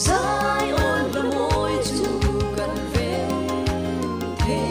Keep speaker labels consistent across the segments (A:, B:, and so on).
A: Zion là môi chu gần ven thế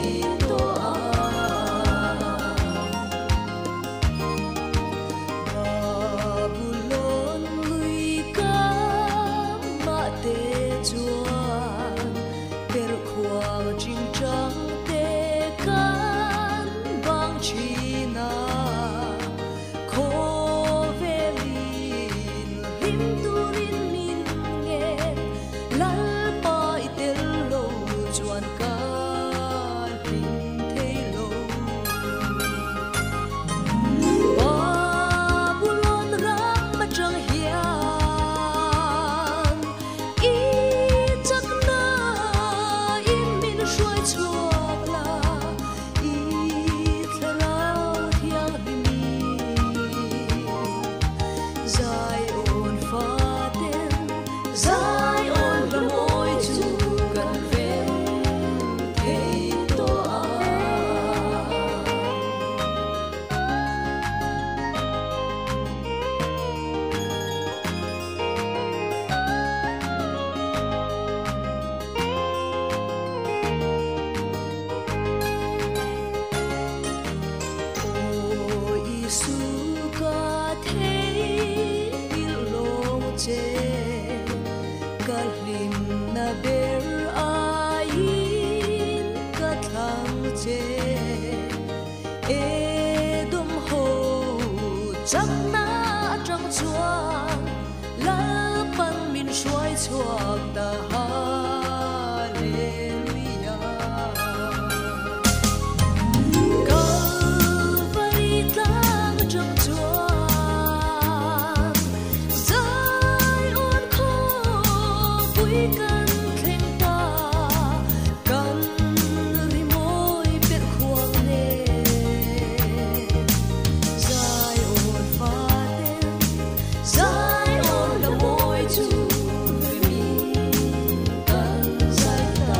A: chẳng na trong chuông lá băng min suối chuông ta hallelujah cầu vây tang trong chuông rơi uốn khô vui cân khen ta cầm ri môi biết khuôn nè dài ôn pha đêm dài ôn là môi chu người mi cần dài ta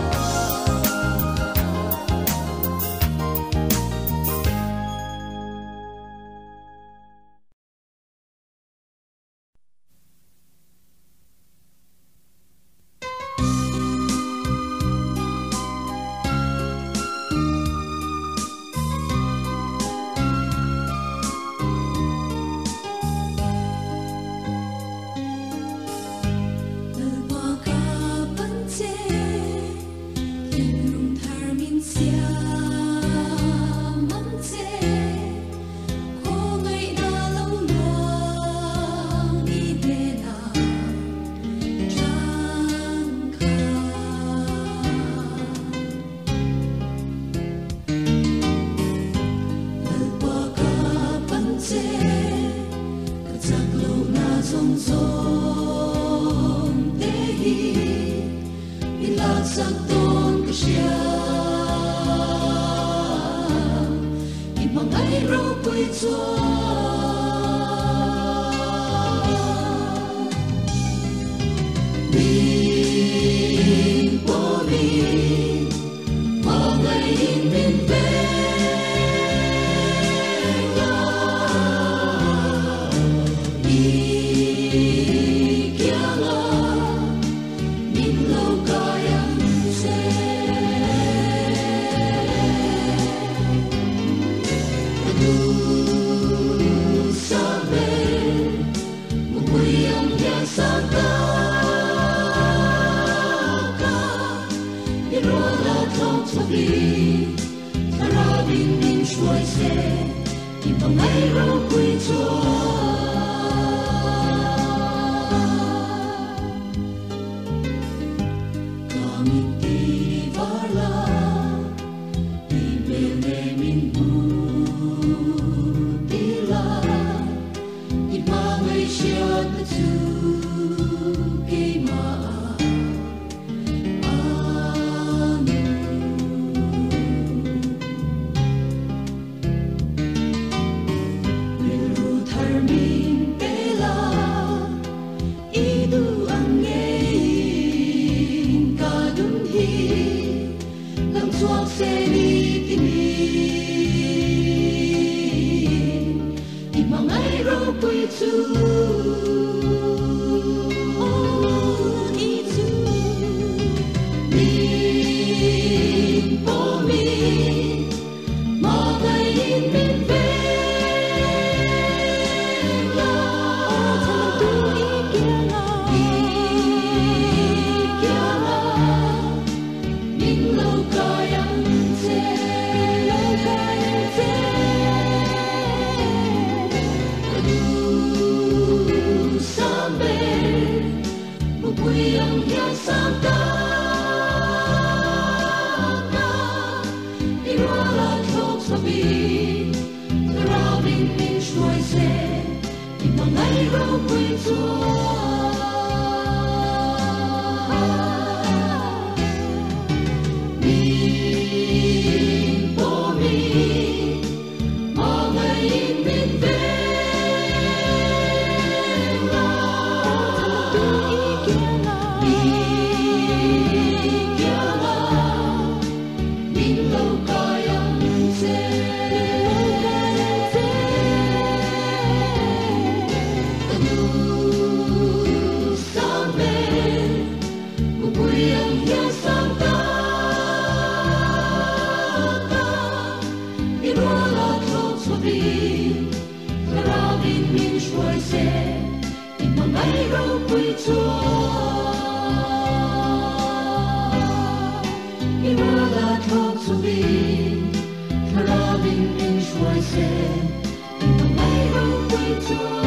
B: Chúa.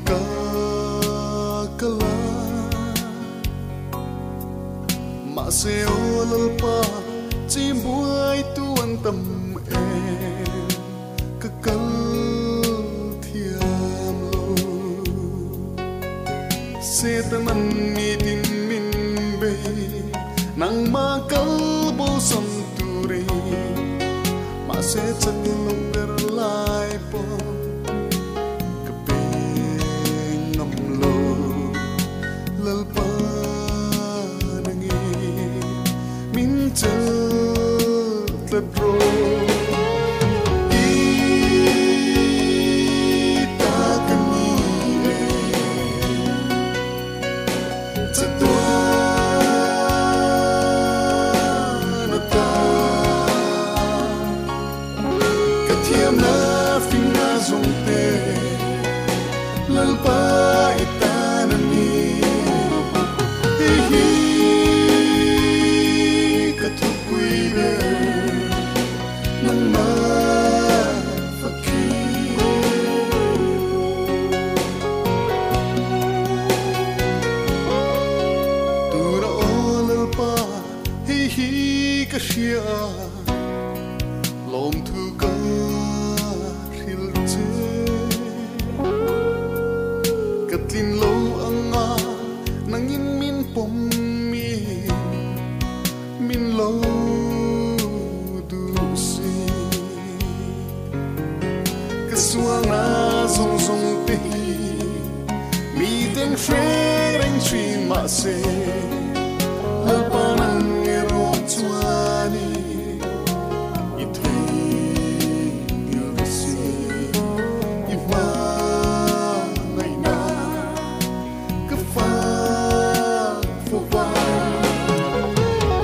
B: kala maseo lalpa chimbuai tuan tam kakal thiam lo setaman ni din min be nang makal bo sam turi mase chat lo per lai po the pro ita kani tua na ta kathiam na finga zong te lalpa ita nani Kashia lom thu ka hil che katlin lo anga nangin min pom min lo du si kaswanga zong zong te mi den freng trin ma se alpanang Tuani itui yursi ifa naina kafa fuwa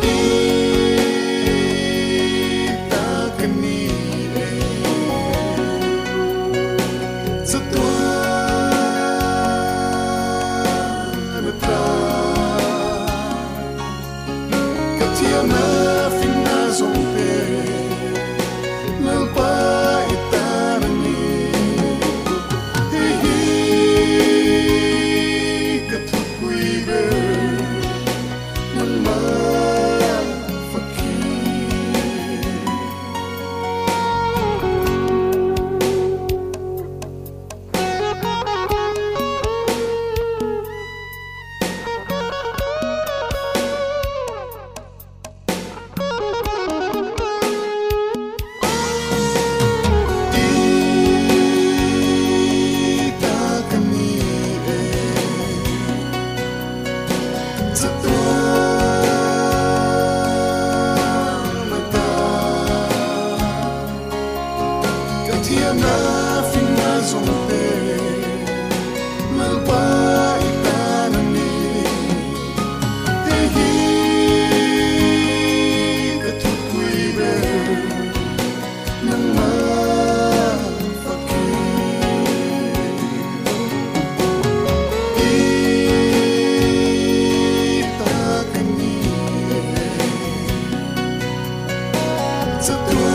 B: ita kani satwa natra na finna zong te lalpa ita nani hi katukui be nama fakir na finna zong te lalpa ita nani hi katukui be nang ma fakir ita kani satwa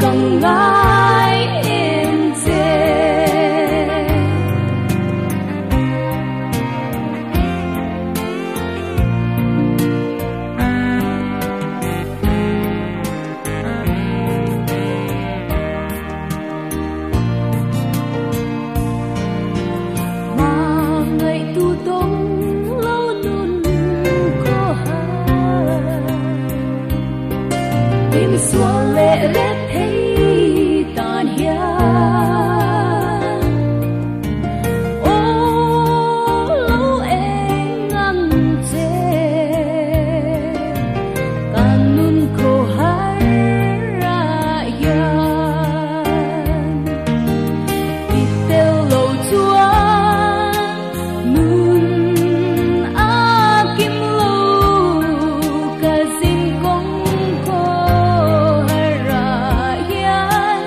A: càng ngái em dê mà ngày tu đông lâu nun có hai tim xóa lệ lết thấy tàn hiền ô lâu em ngắm chê càng nun khô hai ra yan ít tiêu lâu chúa nun a kim lâu cả xin công khô hai ra yan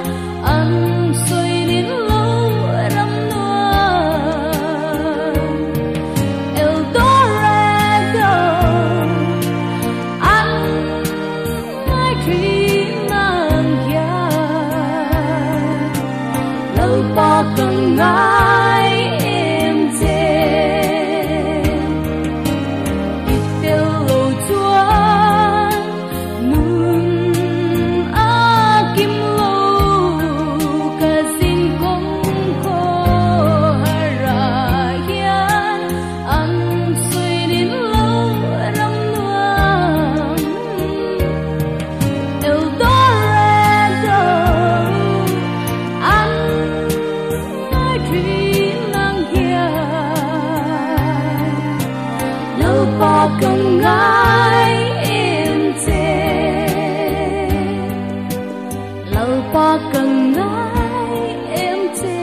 A: ăn xuôi đến lâu rắm nuông Eldorado ăn ngay khi mang ya lâu ba càng ngái em dê ít tiêu lâu chúa nun a kim lâu cả xin công khô hai ra yan ăn xuôi đến lâu rắm nuông Eldorado ăn ngay khi mang ya lâu ba càng ngái em dê lâu ba càng ngái em dê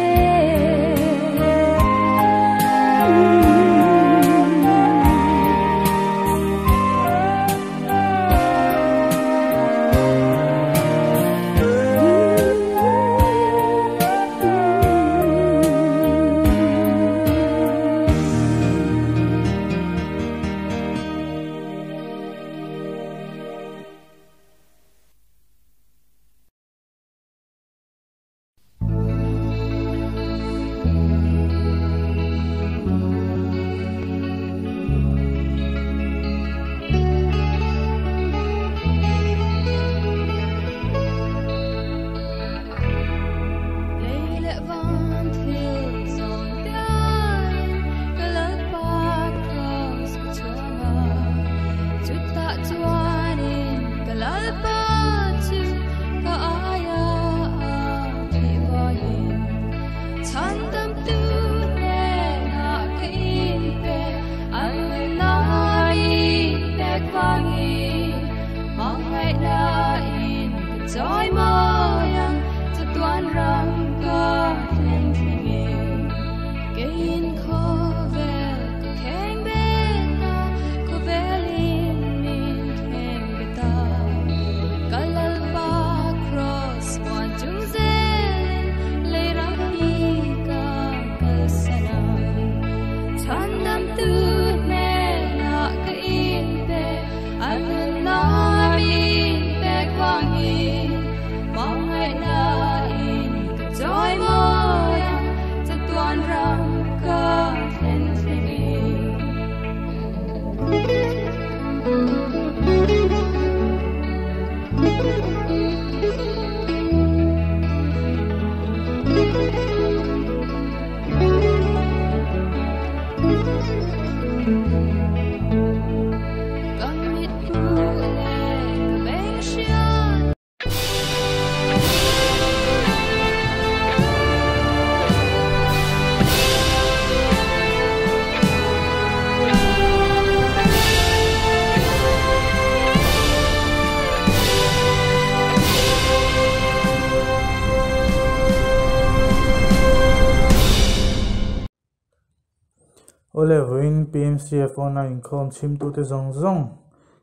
C: Ole voin PMCF online khom chim tu te zong zong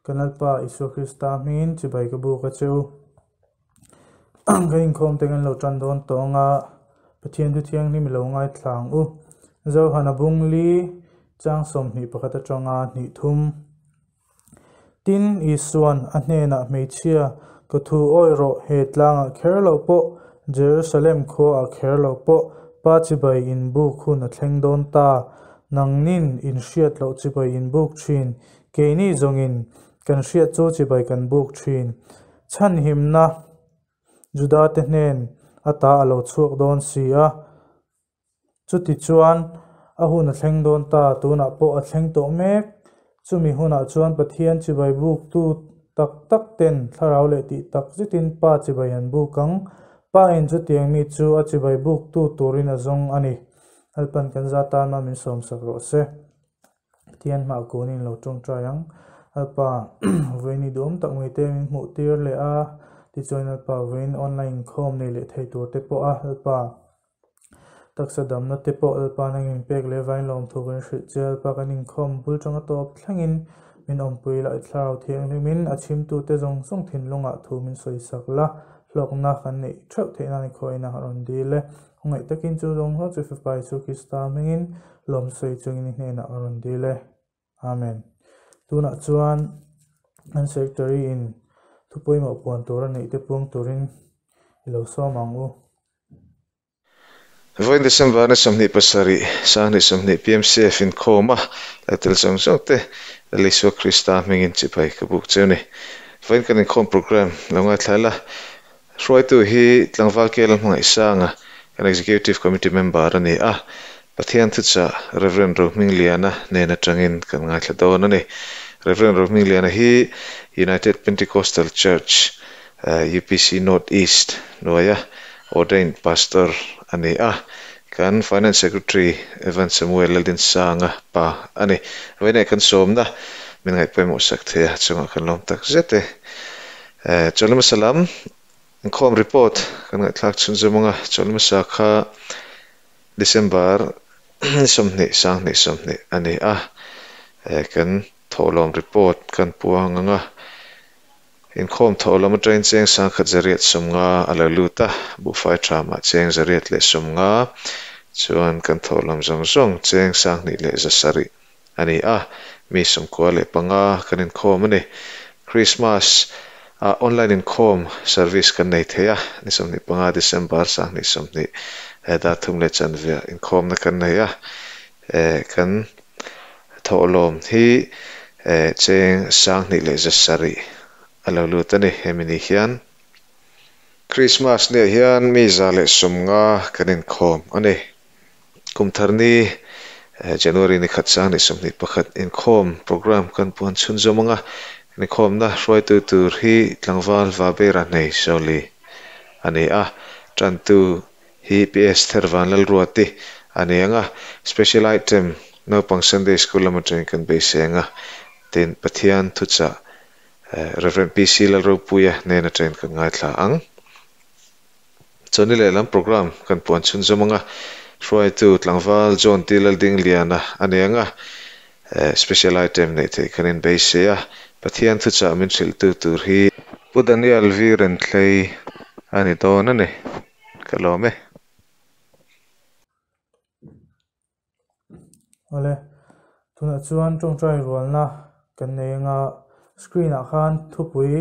C: kanal pa Isu Krista min chibai ka bu ka cheu kan khom te kan lo tran don tonga pathian tu thiang ni mi lo ngai thlang u zo hanabung li chang som ni pakata tonga ni thum tin isuan a hne na meichia ka thu oi ro he tlanga kherlo po Jerusalem kho a kherlo po pa chibai in buk khun a thleng don ta nangnin in hriat lo chibai in buk thin keini zongin kan hriat chu chibai kan buk thin chan himna juda te hnen ata alo chuak don sia chuti chuan a hun a thleng don ta tuna po a thleng to mek chumi huna chuan pathian chibai buk tu tak tak ten tharau le ti tak zitin pa chibai an bukang pa in chu tiang mi chu a chibai buk tu turin a zong ani alpan kan zata ma min som sak ro se tian ma konin lo tong trayang alpa veini dom tak ngui te min mu tir le a ti join alpa vein online khom ne le thei tur te po a alpa taksa dam na te po alpa nangin pek le vain lom thukin hrit chel pa kanin khom bul changa top thlangin min ompui la thlau thiang limin achim tu te zong song thin lunga thu min soi sakla hlokna khan nei thau theina ni khoina ron dile ngai takin chu rong ho chu pai chu kista mengin lom soi chungin hena ron dile amen tuna chuan an secretary in thupoi mo pon tora nei te pung turin ilo so mangu
D: Voin December na somni pasari sahni somni PMCF in koma latel song te Eliswa Krista mengin chipai kabuk chuni voin kan in kom program longa thala roi tu hi tlangwal kel mga isanga an executive committee member ani pathian thu cha Reverend Romingliana ne na tangin kan nga thladon ani Reverend Romingliana hi United Pentecostal Church UPC Northeast noya ordained pastor ani kan finance secretary Evan Samuel Ladin sanga pa ani vene kan somna min ngai pe mo sakthia chunga kan lom tak zete cholma salam khom report kan ngai thlak chun zemonga cholma sa kha December somni ani kan tholom report kan puanga in khom tholom train cheng sang kha zariat somnga alaluta bu fai trama cheng zariat le somnga chuan kan tholom zong cheng sang ni le zasari ani mi som ko le panga kanin khom ani Christmas online in khom service kan nei theya ni som ni panga December sang ni som ni da thum le chan via in khom na kan nei kan tholom hi cheng sang ni le zasari alalutani hemini hian Christmas ne hian mi zale somnga kanin khom ani kumtharni January ni khatsang ni somni pakhat in khom program kan puan chun zomanga ni khom na roi tu tur hi tlangwal va bera nei soli ani tantu hi PS therwan lal ruati ani anga special item no pang Sunday school amatin kan be senga tin pathian thucha Reverend PC lal ro puya ne na train kan ngai thla ang choni le lam program kan puan chun zomanga roi tu tlangwal John tilal ding liana ani anga special item nei the kanin base ya pathian thu cha min thil tu tur hi pudanial viren thlei ani to na ne kalome
C: ole tuna chuan tong trai rolna kan nenga screen a khan thupui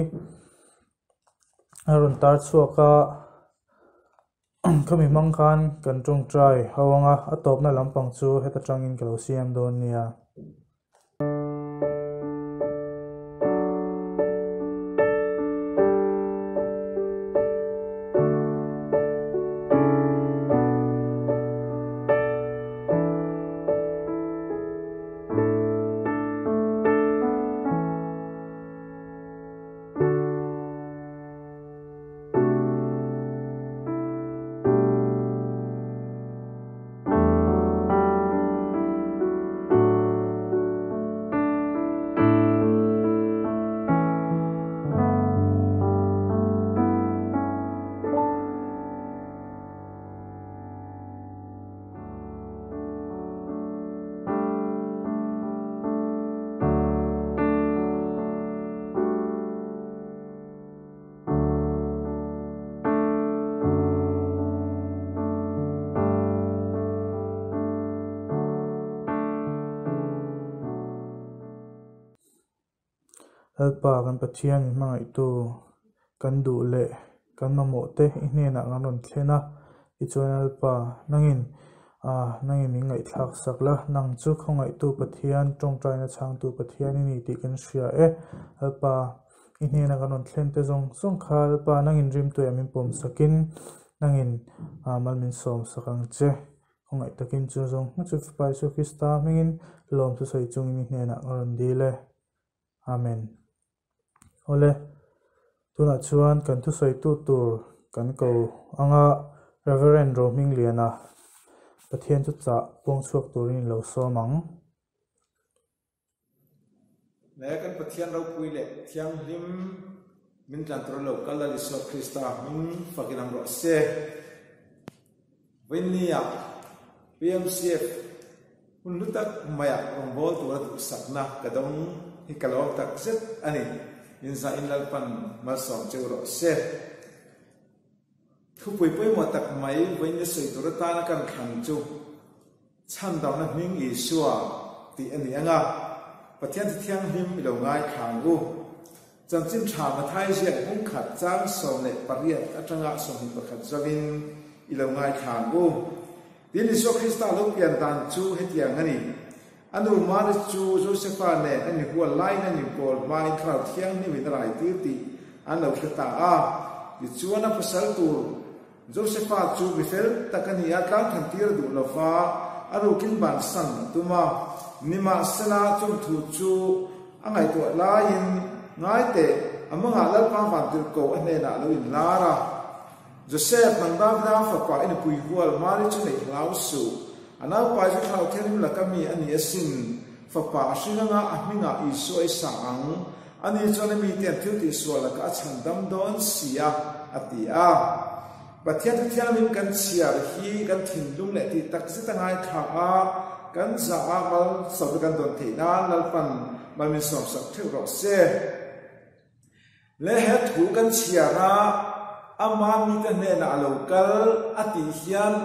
C: aron tar chuaka kami mang khan kan tong trai hawanga atop na lampang chu heta tangin kalo siam don nia alpa kan pathian mai tu kan du le kan mamo te ihne na ngaron thlena ichonal pa nangin nangin mi ngai thak sakla nang chu khongai tu pathian tong traina chang tu pathian ni ti kan sia alpa ihne na ngaron thlen te jong song khal pa nangin rim tu amin pom sakin nangin malmin som sakang che khongai takin chu jong chu pa su Krista mingin lom tu sai chung ni ihne na ngaron dile amen ole tuna chuan kan thu sai tu tur kan ko anga Reverend Roming Liana pathian chu cha pong chuak turin lo somang
E: le kan pathian ro pui le thiang lim min tlan tro lo kala li so Krista min fakinam ro se vinia PMCF un lutak maya rombol tu rat sakna kadong hikalok tak set ani insa inal pan masom churo se thu pui pui mo tak mai vinia sei tu ta na kan khan chu chan daw na ming i suwa ti ani anga pathian thiang him lo ngai khang u cham chin tha ma thai sian hung khat chang som le pariat atanga som hi pakhat zawin i lo ngai khang u tin iso Krista lo pian dan chu hetiang ani anu ma chu Josepha ne ani huwa lai na ni pol mai khrau thiang ni min rai ti an lo khata a i chuana pasal tu Josepha chu bifel takani atlang than tir du lo fa aru kin ban san tuma nima sala chum thu chu angai to lain ngai te amanga lal pa fan tir ko ane na lo in lara Joseph nang da fa pa in pui hual mari chu nei lau su ana pa ju thau then la kami ani asin fa pa ashinga ahminga isu ai sang ani chone mi te thu ti su la ka chan dam don sia atia pathian thiang lim kan sia hi kan thin lung le ti tak zita ngai tha a kan za a mal so kan don the na lal pan mal min som sak theu ro se le he thu kan sia ra ama mi ta ne na lokal ati hian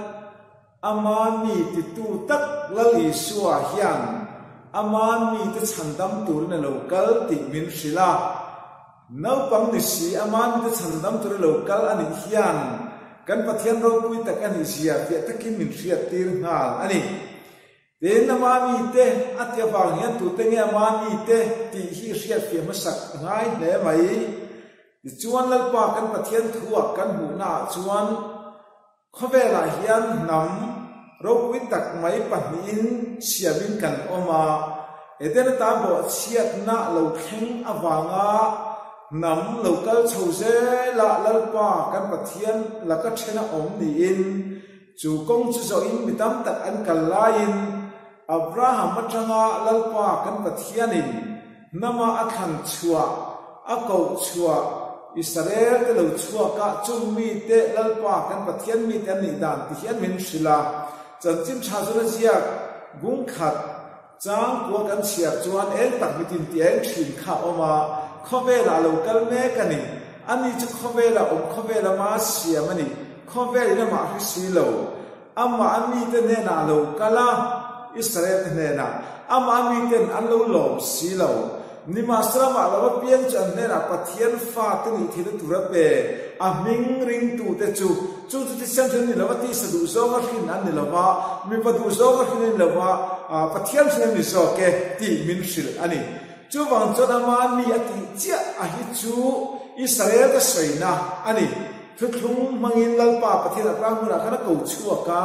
E: ama mi ti tu tak lali suwa hian ama mi te chandam tur na lokal ti min sila nau pam ni si ama mi te chandam tur lokal ani hian kan pathian ro pui tak ani sia te takin min ria tir ngal ani ten ama mi te atya wang hian tu te nge ama mi te ti hi ria fi masak ngai ne mai chuan lalpa kan pathian thuak kan hu na chuan khawela hian nam ro pui tak mai pahin siamin kan oma eden ta bo chiat na lo kheng awanga nam local chose la lalpa kan pathian la ka thena om ni in chu kong chu zo in mitam tak an kalain Abraham atanga lalpa kan pathian in nama akhan chua akau chua Israel te lo chua ka chumi te lalpa kan pathian mi te ni dan ti hian min sila chan chin tha zura zia gung khat chang ko kan sia chuan el tak mitin ti el thin kha oma khawela local me kani ani chu khawela khawela ma sia mani khawela ma hi silo amma ami te ne na locala Israel te ne na amma ami te an lo lom silo ni masrama la pian chan ne na pathian fa te ni thi tu ra pe a ming ring tu te chu ti san ni la ti sa du so ma khin an ni la wa mi pa du so ma khin ni la wa pathian se ni so ke ti min sil ani chu wang chona ma mi ati chia a hi chu Israel ka soina ani thuthung mangin lalpa pathian atram ra kana ko chua ka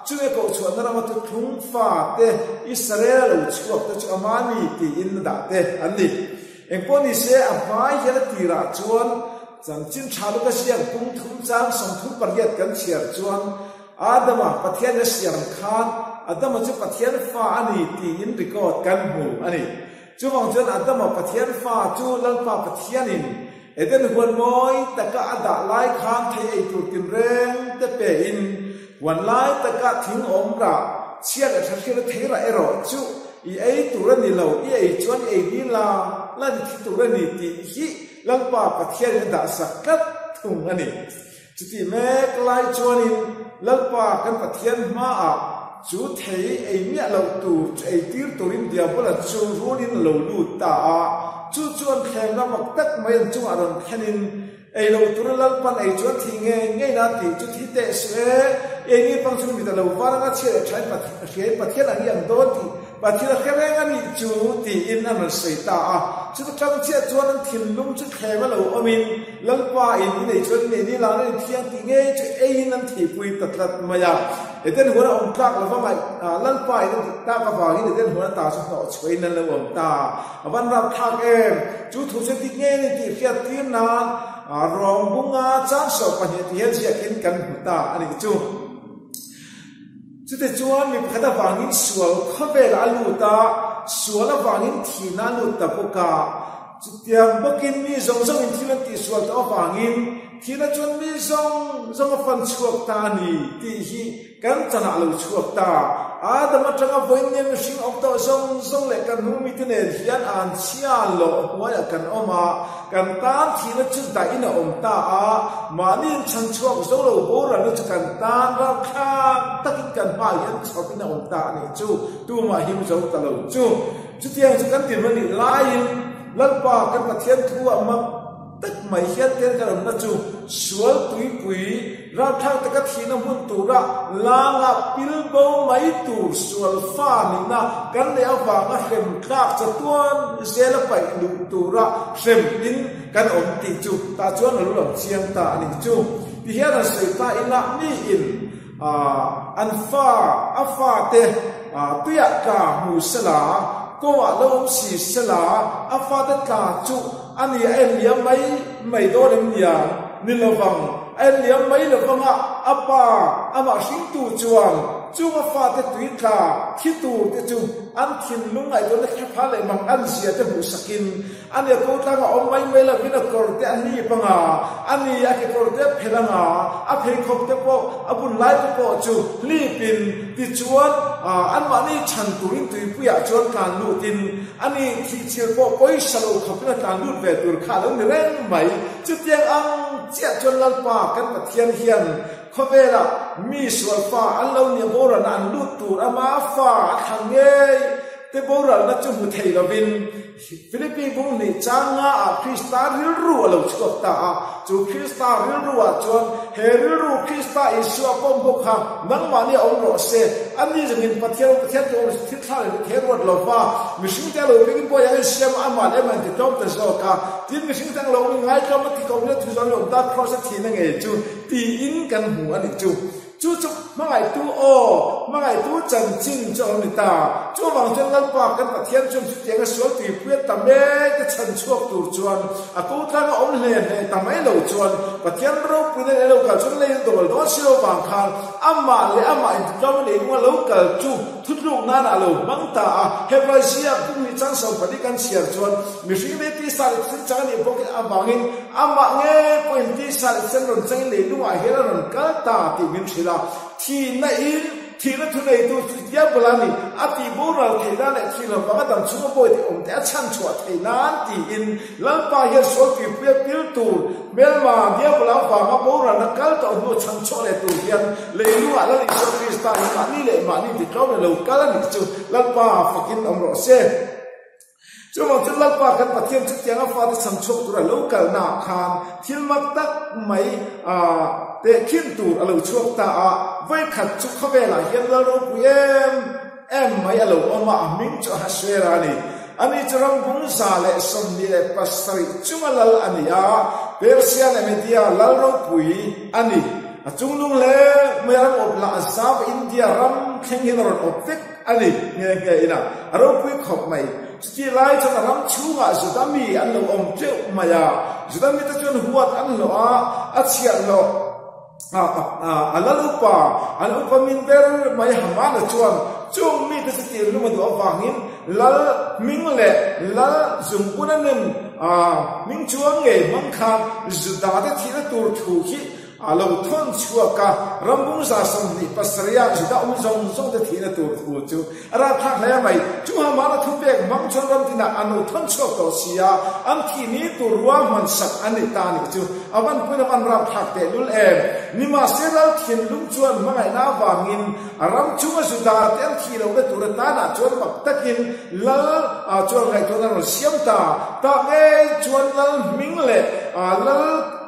E: chu e ko chua na ma thuthung fa te Israel lo chua te chu amani ti in da te ani engponi se a mai hela ti ra chuan chan chin thalu ka siang tung thum chang som thu pariat kan chiar chuan adama pathian na siang khan adama chu pathian fa ani ti in record kan hu ani chu wang chuan adama pathian fa chu lalpa pathian in eden huan moi taka ada lai khan thei ei tur tin reng te pe in wan lai taka thing om ra chial a thakira theira ero chu i ei tur ni lo i ei chuan ei ni la lan thi tur ni ti hi lalpa pathian da sakat thung ani chuti me klai chuan in lalpa kan pathian ma a chu thei ei mi lo tu ei tir turin dia bola chu runin lo lu ta a chu chuan khem na mak tak mai an chung aron khanin ei lo turlal pan ei chuan thi nge na ti chu thi te se ei ni pang chu mi ta lo waranga che thai pathian ani ang don ti pathian khereng ani chu ti in an sei ta a chu tang che chuan an thin lum chu khema lo amin lalpa in nei chuan ni la ni thiang ti nge chu ei nan thi pui tatlat maya eten hura om tlak la fa mai lalpa in ta ka wa ni eten hura ta chu no choi nan lo om ta awan ra thak em chu thu se ti nge ni ti khiat tin na rong bunga chang so pa ni ti hen sia kin kan ta ani chu chu te chuan mi khata wangin sual khavel alu ta sual wangin thina lu ta poka chu tiang bokin mi zong zong in thilan ti sual ta wangin thina chuan mi zong fan chuak ta ni ti hi kan chana lu chuak ta adama tanga voinem sing ok ta zong le kan nu mi tene hian an chia lo wa kan oma kan tan thina chu da ina om ta a manin chan chuak zo lo bora lu kan tan ra kha takin kan ma yan chopina om ta ni chu tu ma him zo ta lo chu tiang chu kan tin mani lain lalpa kan pathian thu ama tất mấy hiết tên cái đồng nó chu sual tui pui ra thang tất cả thi nó muốn tu ra lang à pilbo mấy tu sual pha ni na kan le awang a hem klak cha tuan zela pai lu tu ra hem in kan om ti chu ta chuan lu lam chiang ta ni chu ti hian a sei ta ina ni in an fa afa te tuya ka mu sala ko wa lo si sala afa te ka chu ani en liam mai do lem ya ni lovang en liam mai lovanga apa ama sing tu chuang chunga fa te tuitla thi tu te chu an thin lungai do le kha le mang an sia te bu sakin ani ko tanga om mai la vina kor te ani panga ani ya ke kor te phelanga a phei khop te po abun lai te po chu li pin ti chuan an ma ni chan turin tui puya chuan kan lu tin ani thi chil po poi salo khopna kan lu ve tur kha lo ni reng mai chu tiang ang chia chuan lalpa kan pathian hian khovela mi sual fa allo ni bora nan lut tur ama fa khange te bora na chu mu thei lovin Philippines bung ni changa a Krista ril ru alo chok ta chu Krista ril ru a chuan he ril ru Krista isu a pom bok ha nang ma ni ong ro se ani jengin pathian to thil thal the rot lo fa mi sing ta lo ping po ya siam ama le man ti tom te so ka tin mi sing tang lo ngai ka ma ti ko le thu zon lo da cross ti na nge chu ti in kan hu ani chu chu mangai tu chan chin cho mi ta chu wang chen gal pa kan pathian chum chu tiang a sual ti puet ta me ka chan chuak tur chuan a ko tlang om le ta mai lo chuan pathian ro pu ne lo ka chun le do do silo wang khan ama in kam le ngwa lo ka chu thut lu na na lo mang ta hebraisia pu ni chang so padi kan siar chuan mi ri me ti sa le chin chang ni bok a bangin ama nge point ti sa le chen ron chang le lu a hera ron ka ta ti min thila thi na in thi na thu nei tu ya bulani ati boral the na le thi lo ba dam chu bo ti om te chan chua the na ti in lam pa ya so ti pe pil tu melma dia bula fa ma boral na kal to no chan cho le tu hian le lu ala ni so krista ni le ma ni ti kaw le kala ni chu lam pa fakin om ro se chu mo chu lam pa kan pathian chu tiang a fa ti sam chok tu ra local na khan thil mak tak mai te khin tur alo chuak ta vai khat chu khavela hian la ro puem em mai alo oma ming chu haswera ni ani churam bung sa le som ni le pasari chumalal ania persia le media lal ro pui ani achunglung le meram op la azab india ram khengin ron opek ani nge ina aro pui khop mai chi lai cha ram chunga zudami an lo om che maya zudami ta chun huat an lo a chia lo alalupa min ber mai hamana chuan chung mi te ti lu ma do wangin lal ming le lal zum punanen ming chuang nge mang kha zuda te thi na tur thu hi alo thon chua ka rambung sa som ni pasria jida zong zong de thina tur thu chu ara tha hle mai chu ha ma thu pek mang chon ram tina anu thon chua to sia am thi ni tu ruwa man sak ani ta ni chu awan puna man ram thak te lul em ni ma seral thin lung chuan mangai na wangin aram chunga suda ten thi lo de tur ta na chuan bak takin lal chuan gai to na siam ta nge chuan lal ming le lal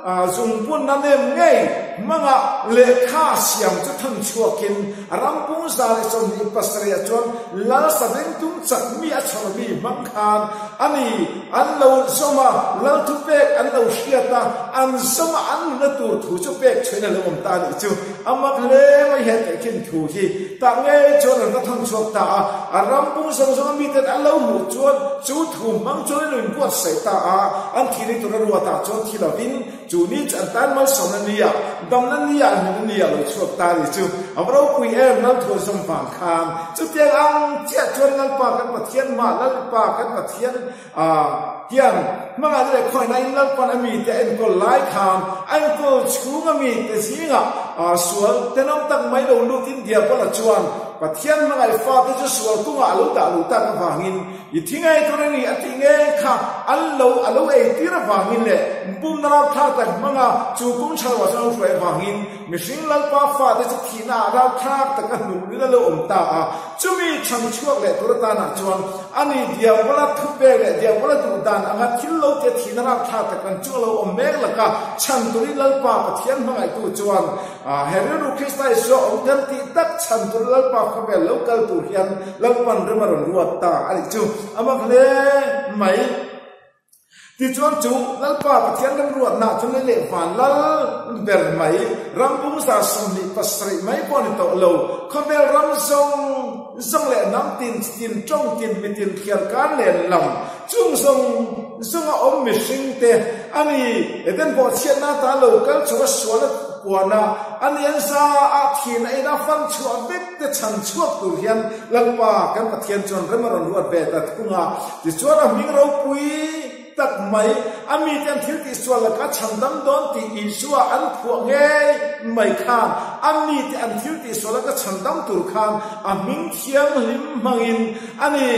E: dùng buôn nam em ngay manga lệ kha siam cho thân chua kin ram pung sa le som ni pasria chon la sa den tum chak mi a chon mi mang khan ani an lo soma la tu pek an lo shiata an soma an na tu thu chu pek chena lo om ta ni chu amak le mai he te kin thu hi ta nge chon na thân chua ta ram pung sa so mi te an lo mu chon chu thu mang chon le bu sai ta an thi ni tu ro ta chon thi la vin chu ni chan tan mal som na ni ya dam nan ni ya ni ya lo chuak ta ni chu abro pui em nal thu som phang khan chu tiang ang chia chuan nal pa kan pathian ma nal pa kan pathian hian manga le khoi nai nal pan ami te en ko lai khan an ko chunga mi te singa sual tenom tak mai lo lu tin dia ko la chuan pathian mangai fa te chu sual tunga lu ta ka wangin I thingai to ni atinge kha allo e tira wangin le bum na tha ta manga chu kum chalwa sang fwe wangin mishing lal pa fa te chu thina ra tha ta ka nu ni lo om ta chumi cham chuak le tur ta na chuan ani dia wala thu pe le dia wala tu dan anga thil lo te thina ra tha ta kan chu lo om mek la ka chan turi lal pa pathian mangai tu chuan heru kristai so om tan ti tak chan tur lal pa kha be local tu hian lal pan remaron ruat ta ali chu amak le mai ti chuan chu lal pa pathian ram ruat na chu le van lal ber mai ram bung sa som ni pasri mai pon to lo khabel ram zong le nam tin trong tin mi tin khian kan le lam chung zong om mi sing te ani eden bo chian na ta lo kal chu suan wana anian sa a thin ai na fan chua bek te chan chuak tu hian lalpa kan pathian chon remaron ruat be ta thunga ti chuan a ming ro pui tak mai ami tan thil ti sual ka chandam don ti isua an phu nge mai khan ami ti an thil ti sual ka chandam tur khan aming thiang lim mangin ani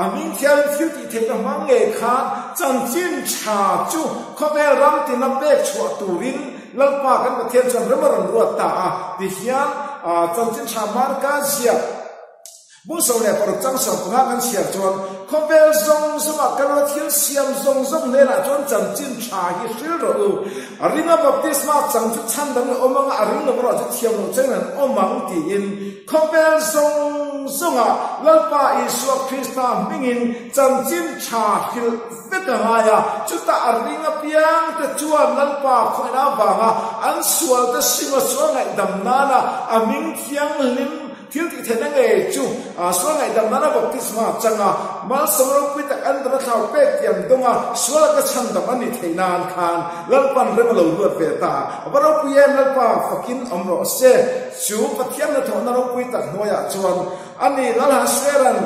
E: aming thiang thil ti thena mange khan chan chin cha chu khobel ram ti na be chua turin lalpa kan pathian chon remaron ruat ta ti hian chan chin cha mar ka zia bung so le por chang so nga kan sia chon khobel zong suma kan thil siam zong le na chon chan chin cha hi sil ro aringa baptisma chang chu chan dang omanga aring no ro chu thiam no chen an omang ti in khobel zonga lalpa isu krista mingin chan chin cha hil veka ya chu ta aringa piang te chuan lalpa khoina wanga an sual ta singa suangai dam nana aming thiang lim thil ti thena nge chu so ngai dam na baptisma changa mal samro pi tak an dra thau pe tiam donga swala ka chan dam ani theinan khan lalpan remalo ruat ve ta baro pu yem lalpa fakin amro se chu pathian na thona ro pi tak noya chuan ani lala seran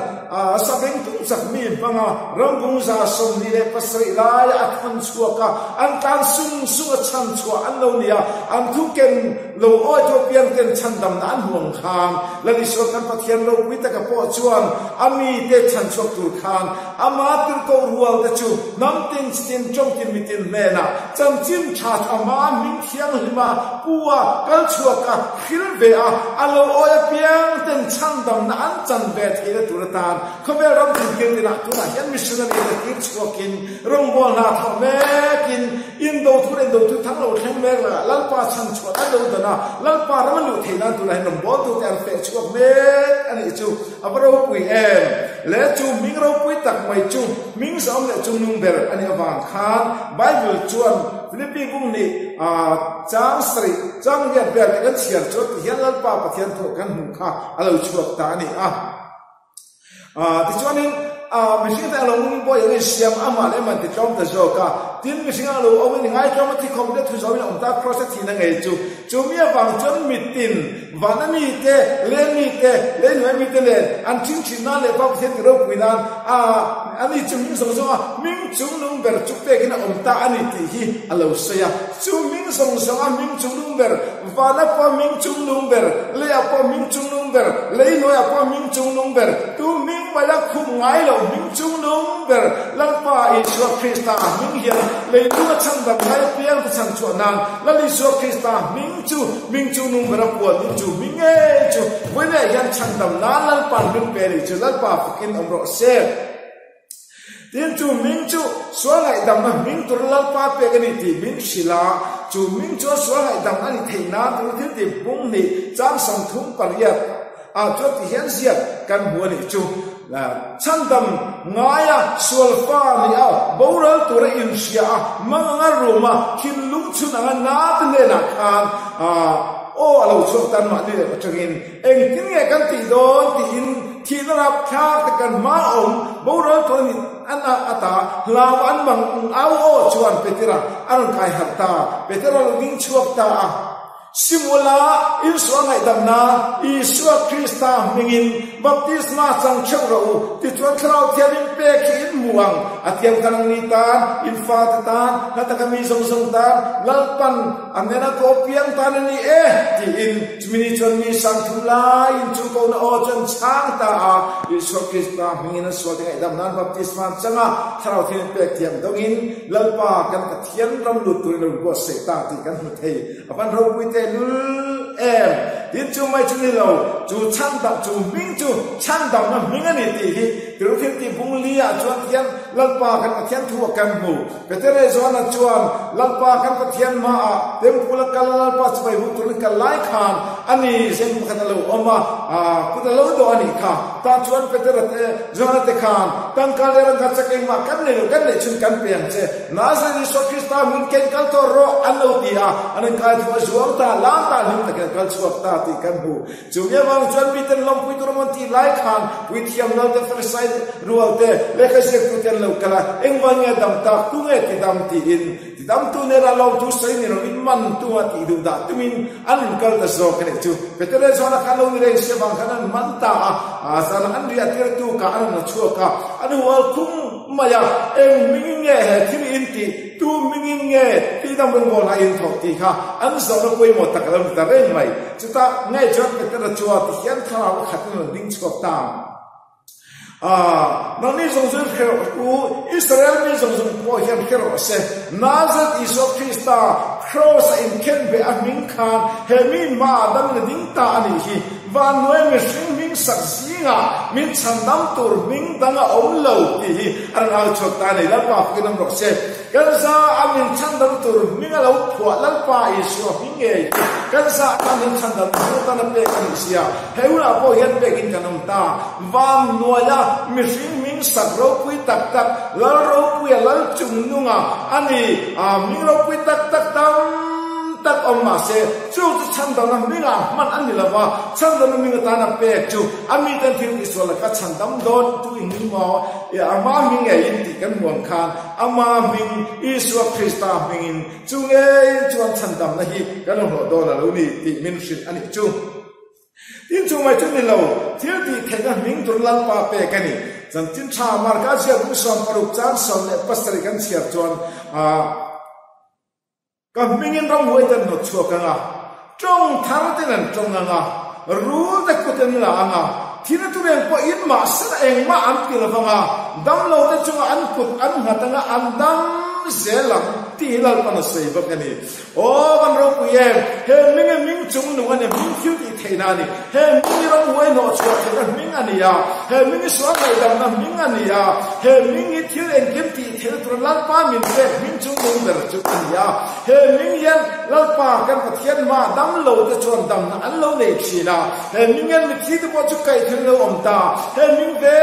E: sabeng tu sakmi banga rambung za som ni le pasri lai athan chuaka an kan sung chan chua an lo nia an thu ken lo oi to pian ken chan dam nan huang kham lani so kan pathian lo pi ta ka po chuan ami te chan chuak tur khan ama tur ko rual ta chu nam tin tin trong tin mi tin le na cham chim cha ama min thiang lima puwa kal chuaka khil ve alo oi pian ten chan dam na an chan ve thile tur tan khobel ram tin ken na tu na yan missionary le ki chuakin rong bol na tha me kin indo tu thang lo thang me la lalpa chan chua ta lo dana lalpa ram lu theina tu la nom bol tu ter fe chuak me ani chu abro pui em le chu ming ro pui tak mai chu ming som le chu nung ber ani awang khan bible chuan philippi bung ni chang sri chang ya ber kan chiar chu hian lalpa pathian tho kan hu kha alo chuak ta ni ti chuanin mishing ta long boy ngai siam ama le man ti tom ta zo ka tin mi singa lo o ni ngai ka ma ti khom de thu zo ni om ta cross thi na ngai chu mi wang chon mi tin van mi te le no mi te le an chin chin na le pa the ro wi nan ani chu mi so so ming chung nung ber chu pe kina om ta ani ti hi alo so ya chu ming song so ming chung nung ber van pa ming chung nung ber le pa ming chung nung ber le no ya pa ming chung nung ber tu ming ba la khum ngai lo ming chung nung ber lang pa Isu Krista ming hian le tu na chang da ngai piang ta chang chu nan la Isu Krista ming chu nung ber po ming chu ming e chu when ya yan chang dam na lal pan ming pe ri chu lal pa fukin om ro se tin chu ming chu so lai dam na ming tur lal pa pe ga ni ti ming sila chu ming chu so lai dam ani thei na tu tin ti bung ni chang song thum pariat cho ti hian sia kan huan ni chu chan dam ngaya sulfa ni boral tura in sia manga roma kin lung chu na na te na khan alo chu tan ma ni changin eng tin nge kan ti don ti in thi na rap kha ta kan ma om boral tura ni ana ata law an mang chuan petira aron kai hatta petira luging chuak ta simula in suangai damna Isu Krista mingin baptisma sang chero ti chuan khrau thianin pe khi in muang atiam kanang ni tan in fa tan natakami song tan lalpan amena ko piang tan ni ti in chmini chon mi sang thula in chu ko na o chan chang ta Isu Krista mingin suangai damna baptisma changa khrau thianin pe thiam dongin lalpa kan ka thian ram lut tu lo go se ta ti kan hu thei apan ro wi tin chu mai chu ni lo chu chang da chu ming chu chang da na ming ani ti hi tu thiên ti bung li a chuan thian lalpa kan thian thu kan mu petere zona chuan lalpa kan thian ma tem pula kal lalpa chpai hu tur kal lai khan ani zen khan lo oma ku da lo do ani kha ta chuan petere te zona te khan tan ka le ran ka chakai ma kan le chun kan piang che na sa ni so Krista min ken kal to ro an lo ti an ka thu zuam ta la ta nim ta kal chuak ta ti kan hu chu ye wang chuan mi ten long pui tur mon ti lai khan pui thiam lo de first side rual te le ka se ku ten lo kala eng wang ya dam ta tu nge ti dam ti in ti dam tu ne ra lo tu sai ni ro in man tu ti du da tu min an kal da so ka ne chu petere so na kan lo ni re se wang kan man ta sa na an ria ti tu ka an na chu ka an wal kum maya eng ming nge he ti in ti tu ming nge ti dam bong go la in tho ti kha an so na koi mo ta ka lam ta re mai chu ta ngai chot petere chu ti hian kha khat no ding chok ta nani zong zong hero Israel mi zong zong po hian hero se Nazareth Isu Krista cross in ken be aming khan he min ma dam na ding ta ani hi van noi me sing ming sak singa min chandam tur ming danga om lo ti hi an al chok ta nei la pa ki nam rok se kan sa amin chandam tur ming lo phwa lal pa Isu ming e kan sa amin chandam tur ta na pe kan sia he una po hian pe kin kanam ta van noya mi sing ming sak ro pui tak tak lal ro pui lal chung nunga ani ming ro pui tak tak tam tak om ma se chu chan da na minga man an ni lawa chan da na minga ta na pe chu ami tan thil ki so la ka chan dam don tu in ni mo ya ama ming e in ti kan muang khan ama ming Isu Krista ming chu nge chuan chan dam na hi kan ho do na lo ni ti min shin ani chu tin chu mai chu ni lo thil ti thega ming tur lan pa pe ka ni chan tin tha mar ka sia bu som paruk chan som le pastor kan sia chuan ka mingin ram huai tan no chua ka nga trong thar te nan trong nga ru ta ku ten la nga thina tu ren po in ma sa eng ma an ti la nga dam lo te chunga an put an hata nga an dam zelang ti lal pa na sei ba ka ni ban ro ku ye he ming chung nu nga ne ming khiu ti theina ni he ming ram huai no chua ka ming ani ya he ming so lai dam na ming ani ya he ming i thil en kim ti thil tur lal pa min se ming chung nu ber chu an ya he ming yan lal pa kan pathian ma dam lo te chuan dam na an lo nei chi na he ming yan mi thi te po chu kai thil lo om ta he ming ve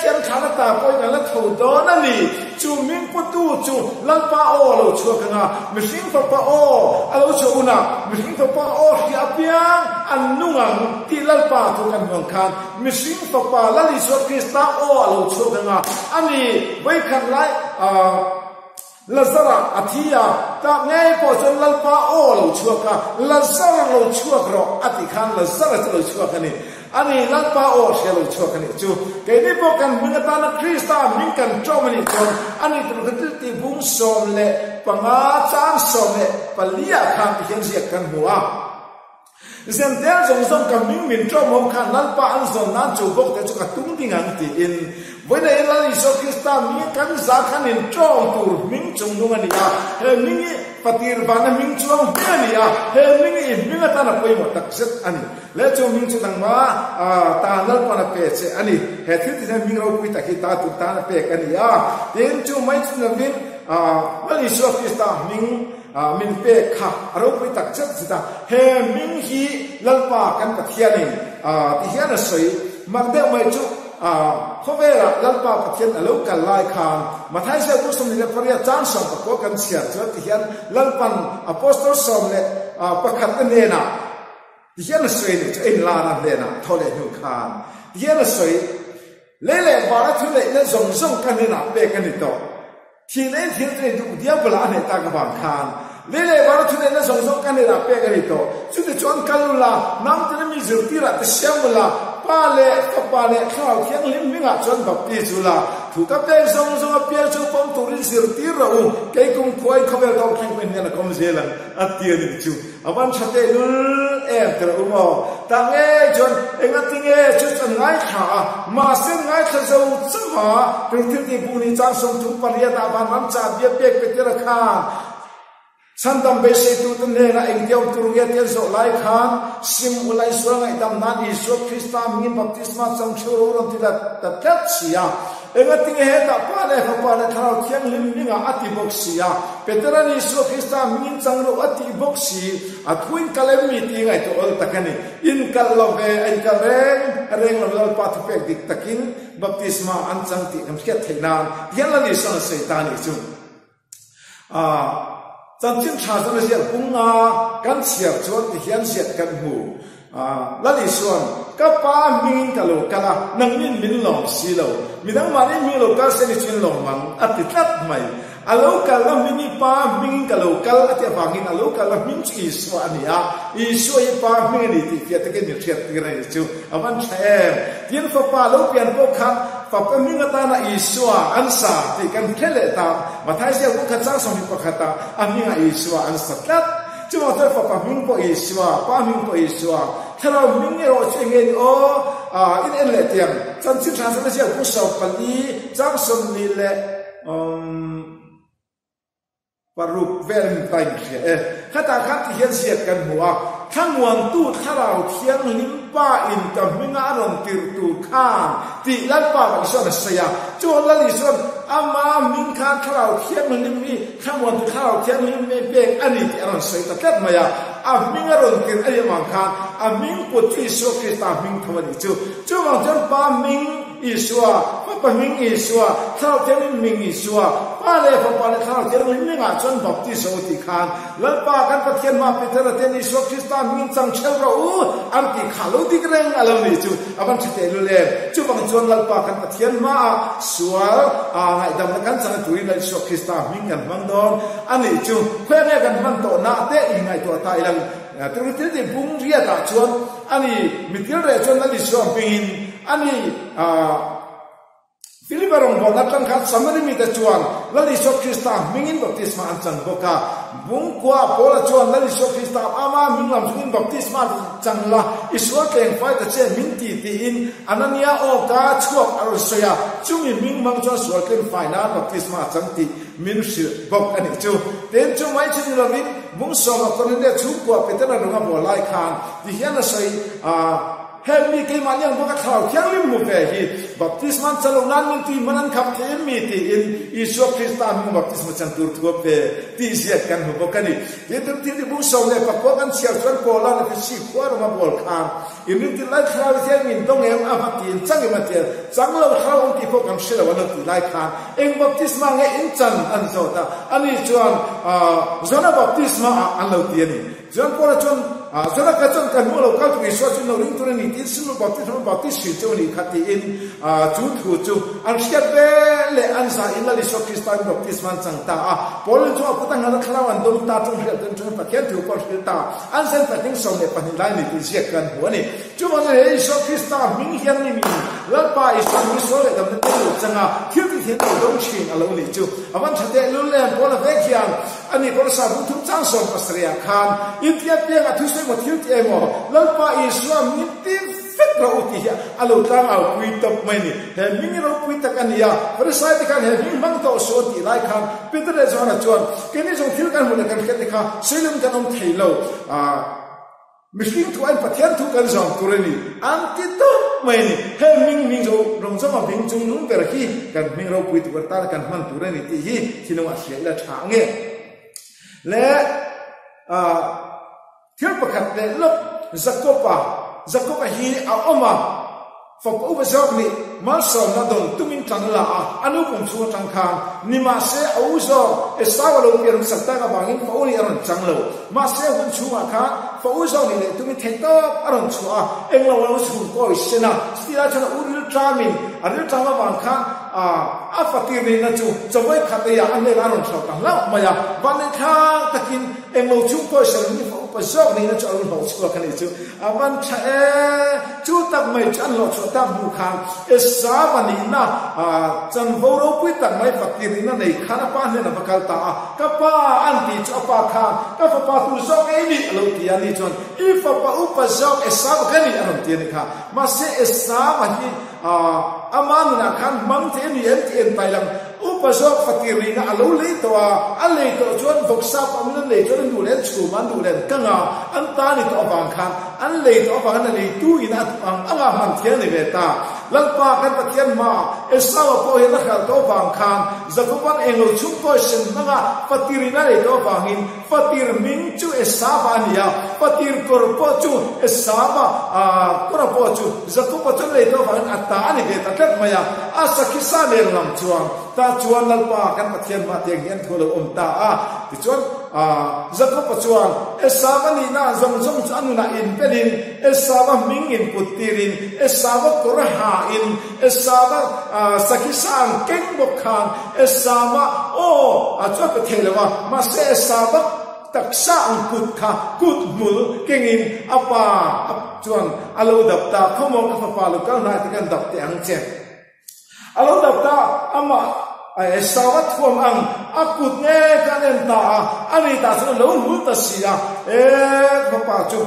E: khian thana ta poi na la tho do na ni chu ming pu tu chu lal pa o lo chu ka nga mi sing pa o alo chu una mi sing pa o hi apiang an nungang ti lal pa tu kan hong khan mi sing pa la Isu Krista o alo chu ka nga ani vai khan lai Lazara athia ta ngai po chon lalpa o lo chuaka Lazara lo chuak ro ati khan Lazara lo chuak ani ani lalpa o shelo chuak ani chu ke ni po kan mingata na Krista ming kan chomani chon ani tu ti bung som le panga chan som le palia khan hian sia kan huwa Zem der zong zong ka ming min chom hom khan lalpa an zon nan chu bok te chu ka tung ding an ti in when I learn so Krista mi kan za khan in chom tur ming chung nu ani ya he ming patir bana ming chung ani ya he ming in ming ta na poi mo tak set ani le chu ming chu dang ma ta nal pa na pe che ani he thi ti ming ro pui ta ki ta tu ta na pe ani ya den chu mai chu na min well so Krista ming min pe kha aro pui tak chet zita he ming hi lalpa kan pathiani ti hian a soi mag de mai chu Kovera lalpa pathian alo kal lai khan mathai se bu som le paria chan som ko kan sia chu ti hian lalpan apostol som le pakhat ane na ti hian soi ni in la na le na thole nu khan ti hian soi le le bara thu le le zong zong kan ni na pe kan ni to thi le thi tre du dia bla ne ta ka bang khan le le bara thu le le zong zong kan ni na pe kan ni to chu ti chon kalula nam te mi zu ti ra te siam la pa le pa le khao khiang lim minga chon bapti chula thu ka pe zong zong pe chu pom tu ri sir ti ro ke kum khoi khaber dong khang pen na kom zelan atia ni chu awan chate lul em tra umo ta nge chon enga tinge chu chan ngai kha ma sen ngai kha zo chma tu ti bu ni chang som tu paria da ban mam cha bia pe pe te ra kha Sandam bese tu tene na engdiau turungia tian so lai khan sim ulai suang ai dam nan Isu Krista min baptisma chang churo ron ti da tat sia enga ting he ta pa le tharau thiang lim ninga ati boxia peteran Isu Krista min chang ro ati boxi athuin kalem mi ti ngai to ol takani in kal lo ve ai kal reng lo pa tu pek dik takin baptisma an chang ti am khiat thainan yala ni son seitan ni chu Chan chin cha zan le siat bung nga kan siat chuan ti hian siat kan hu lali suan ka pa ming ka lo kala nang min min long si lo midang mari mi lo ka se ni chin long mang ati tat mai alo kala mini pa ming ka lo kal ati awangin alo kala min chi so ania Isu I pa ming ni ti fiat ke ni thiat ti rai chu awan thaem tien fa pa lo pian po khan Papa minga ta na Isua ansa ti kan khele ta mathai se ku khacha som ni pakhata aminga Isua ansa tat chuma ta papa ming po Isua pa ming po Isua thara ming ro chenge ni o in en le tiam chan chi tha sa se ku so pali chang som ni le paruk ven tai che khata khat ti hian siat kan huwa thangwang tu tharau thiang lim pa in ka minga ron tir tu kha ti lan pa ba so na sia chu la li son ama min kha tharau thiang lim ni thangwang tu tharau thiang lim me pe ani ti ron sai ta kat maya a minga ron tir ai ma kha a min pu ti so Krista min thawani chu ma jan pa min Isua pa min Isua tharau thiang min Isua pa le tharau thiang lim nga chon bapti so ti khan lan pa kan pathian ma peter ten Isu Krista min chang chel ro am ti khalo dik reng alo ni chu aban chite lu le chu bang chon lal pa kan pathian ma sual ngai dam kan chang tu in Isu Krista min kan mang don ani chu khwe ne kan man to na te I ngai to ta ilang tu ti bung ria ta chon ani mitil re chon na Isu bin ani Filibarong bo natang khat samari mi ta chuan lali Isu Krista mingin baptisma an chang boka bung kwa pola chuan lali Isu Krista ama minglam chungin baptisma changla Isua keng fai ta che min ti in anania o ka chuak aro soya chumi ming mang chuan sual keng fai na baptisma chang ti min shi bok ani chu ten chu mai chin lo rin bung so ma kon le chu kwa petana ronga bo lai khan ti hian a sai Hemi ke manyang boka khau khiang lim mu ve hi baptisman chalong nan min ti manan khap the mi ti in Isu Krista min baptisma chan tur thup ve ti sia kan hu bokani ye tu ti bu so le pa ko kan sia chuan ko la na si khwa ro ma bol khan in ti lai khau sia min dong em a tin chang ma ti chang lo khau ti ko kam shela wa ti lai khan eng baptisma nge in chan an zo ta ani chuan zona baptisma an lo ti ani chuan ko la chuan cho nên cái trong cái mùa lâu cao tụi Israel chúng nó ring tụi này tin xin nó bảo tin sự cho này khát in chú thủ chú anh sẽ về lệ anh sa in là Israel Christian baptism chẳng ta Paul cho aku tang ngala khalaw an dom ta trong hiện trong trong pathian tu Paul ta anh sẽ phải tiếng song này phần lại này tin siếtกันหัวนี่chú mà này Israel Christian minh hiền này mìnhแล้วไปIsrael Israelเลยทำให้ตัวจังthiếuที่เห็นตัวต้องชิงอะไรนี่chúวันชัดเจนรู้แล้วPaulเวกยังอันนี้ Paul สาวทุกจ้างส่งภาษาอังกฤษอินเดียเพียงทุกสิ่งหมดทิ้งเองหมดแล้วไปอิสลามนิติฟิกเราอุทิศอาลูตั้งเอาคุยตบไม่นี่เห็นมิ่งเราคุยตะกันนี่พระสายที่กันเห็นมิ่งบังโตสวดที่ไรคำเป็นตัวเจ้าหน้าจวนแค่นี้ส่งทิ้งกันหมดเลยกันแค่นี้ค่ะสิ่งนั้นจะต้องทิ้งเรามิสิ่งทุกอันปฏิญาณทุกอันส่งตัวนี้อันที่ตัวไม่นี่เห็นมิ่งเราลงสมามิ่งจงนุ่งแต่ละที่กันมิ่งเราคุยตัวตากันมันตัวนี้ที่น้องอาเซียนละช้างเนี่ยและเที่ยวประคับเนี่ยลบจักรปะฮีเอาออกมาฝากอุปสรรคนี่มาสอนนัดนตุ้มินจังละอันนู้นผมชัวจังคานนี่มาเสียอุปสรรคเอสาวเราเปลี่ยนสัตว์กับบางอินฝากนี่อรุณจังเลยมาเสียคนชัวค่ะฝากอุปสรรคนี่ตุ้มินเทนต์อรุณชัวเอ็งเราชัวก็อิสนะสติราชนะอุริลจามินอันนี้จังละบางค่ะอาฟติรีนั่นจูจะไว้ขัดยาอันนี้อรุณชัวตั้งแล้วมาอย่างวันนี้ค่ะตะกินเอ็งเราชัวก็อิสนะนี่ฝากอุปสรรคนี่นั่นจะอรุณชัวกันนี่จูวันเช้าจูตักไม่จันเราชัวตั้งบุคคลเอสาวันนี้นะจันโวโรกุยตักไม่ฝักตีรินะในข้าป้าเนี่ยนะบักตากับป้าอันที่จะป้าข้ากับป้าตุจอกเอนี่อารมณ์ที่อันนี้จนอีฟ้าป้าอุปสรรคเอสาบักนี่อารมณ์ที่นี่ค่ะมาเสเอสาวันนี้อามันนะขันมังเทนี่เอ็นที่เอ็นไปลังอุปสรรคฝักตีรินะอารมณ์เลยตัวอะไรตัวจวนฟุกซาปมันเลยจวนดูเล่นชูมันดูเล่นกังอันตานี่ตัวบางขันอันเลยตัวบางอันเลยตู้อินะอังมันเทียนในเวตาลังปากันปะเทียนมาเอสาวพอเห็นนักตัวบางขันจะกุปันเองเราชุบก็เช่นนั่งฝักตีรินะเลยตัวบางหินฝักตีรมิงจูเอสาวานี่ฝักตีรกรปจูเอสาวกรปจูจะกุปันเลยตัวบางอัตตานี่เวตาเกิดมาอย่างอาศักดิ์สารเรื่องลำจวงตาจวนลังปากันปะเทียนมาเทียงเงี้ยทั่วโลกตาที่จวนจะกุปันจวงเอสาวานี่น่าจงจันน่าอินเป็นอินเอสาวามิงอินปุตติรินเอสาวากรหาอินเอสาวาสักกิสานเก่งบุกขานเอสาวาโอ้จวนประเทศเลยว่ามาเสเอสาวาตักษะอังกุดค่ะกุดมุลเก่งอินอปาจวนอาลูดับตาเขามองกับฟ้าลูกก้าวหน้าที่กันดับแต่อังเจ็บอาลูดับตาอามาไอ้สาวทวมอังอากุดเนี่ยกันเอ็นตาอันนี้ตาสุดลุ้นมุตสีฟ้าจุ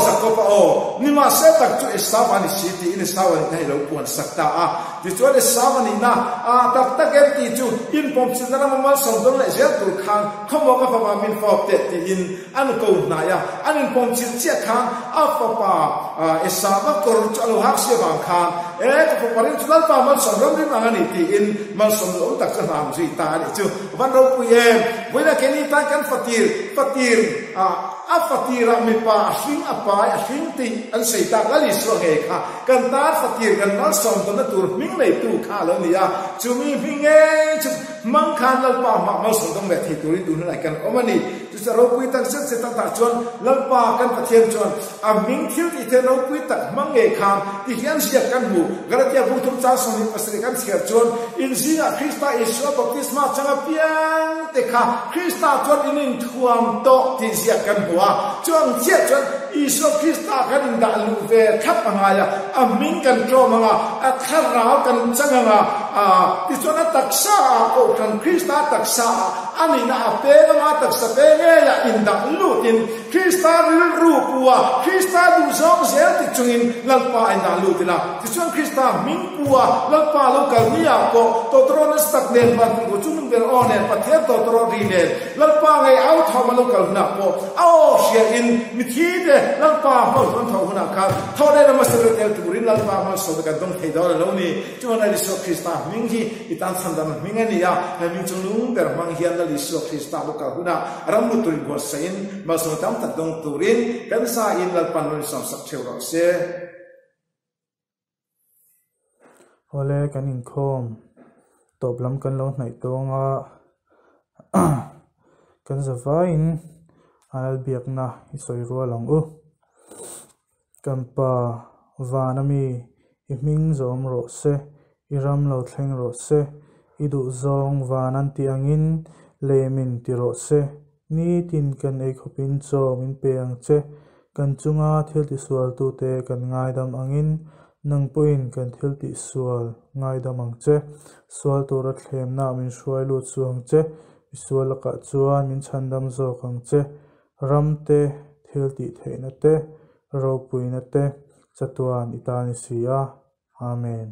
E: สักก็นี่มาเสตักจุเอสาวานิสิตีอินสาวานิให้เราปวนสักตาที่จวนเอสาวานินะตักเอ็มตีจุอินปอมสินนั้นมันส่งตรงเลยเจ้าตัวข้างเขาบอกกับฟ้ามินฟอกเตตีอินอันกูนายอันอินปอมสินเจ้าข้างฟ้าเอสาวากรจุลูฮักเสียบางข้างกับฟ้ารินจุลันฟ้ามันส่งตรงนี้มันนี่ตีอินมันส่งตรงตักจะทำสิตาเนี่ยจุวันเราคุยเวลาแค่นี้ตั้งกันฟัติรฟัติระมีป่าหิงอปายหิงติอันเสียตากลิสวงเอกค่ะกันตาฟัติรกันนั่งส่งตัวนั้นตัวมิงเลยตู้ข้าแล้วนี่จูมีพิงจุมังคันลังป่ามาส่งตรงแบบที่ตัวนี้ดูนั่นแหละกันโอ้มันนี่จุดเราคุยตั้งเส้นเส้นต่างๆจนลังป่ากันปะเทียนจนมิงทิวที่เธอเราคุยตั้งมังเอกค่ะที่เฮียนเสียกันหูกระเทียมบุตรจ้าส่งในภาษากันเสียจนอินซีน่ะคริสต์อิสวาบัพติศมาจังเปียงแต่ค่ะคริสต์จนอินทวมโตที่เสียกันหัวจนเสียจนอิสวาคริสต์กันอินดาลูเวทับมังไงมิงกันโจมังข้าราวกันจังไงที่จนตักษาโอกันคริสต์ตักษาอันนี้น่ะเปย์มาตักษาเปย์เนี่ยอินดาลูตินคริสต์รูปัวคริสต์ดูซองเสียติจงอินลังปาอินดาลูตินะที่จนคริสต์มิงปัวลังปาลูกกันเนี่ยก็ตัวตรอนสตักเดนบันกุจุนเบรอเนปะเทียตัวตรอรีเนลังปาไงเอาทำมาลูกกันนะก็เอาเสียอินมิทีเดลังปาพอคนทำคนนะครับเท่าได้เรามาเสด็จเดลตุรินลังปามาสวดกันต้องเทดอลแล้วนี่จนในลิสคริสต์มิงที่อิตันสันดานมิงนี่ให้มิงจงลุงเบรมังเฮียนในลิสคริสต์ลูกกันนะรำมุตุริบัวเซนมาสวดทำตัดดงตุรินกันสายอินลังปานริสสักเชวรักเซ
C: โอเลกันอินคมตบลำกันลงไหนตัวงกันจะฟ้าอิน anal biak na isoi ruwa lang u kampa vanami iming zom ro se iram lo thleng ro se idu zong vanan tiangin lemin ti ro se ni tin kan ei khopin chom in peang che kan chunga thil ti sual tu te kan ngai dam angin nang puin kan thil ti sual ngai dam ang che sual tur a thlem na min hruai lut chuang che sual ka chuan min chandam zo kang che ramte thil ti theina te ro puina te chatuan itani sia amen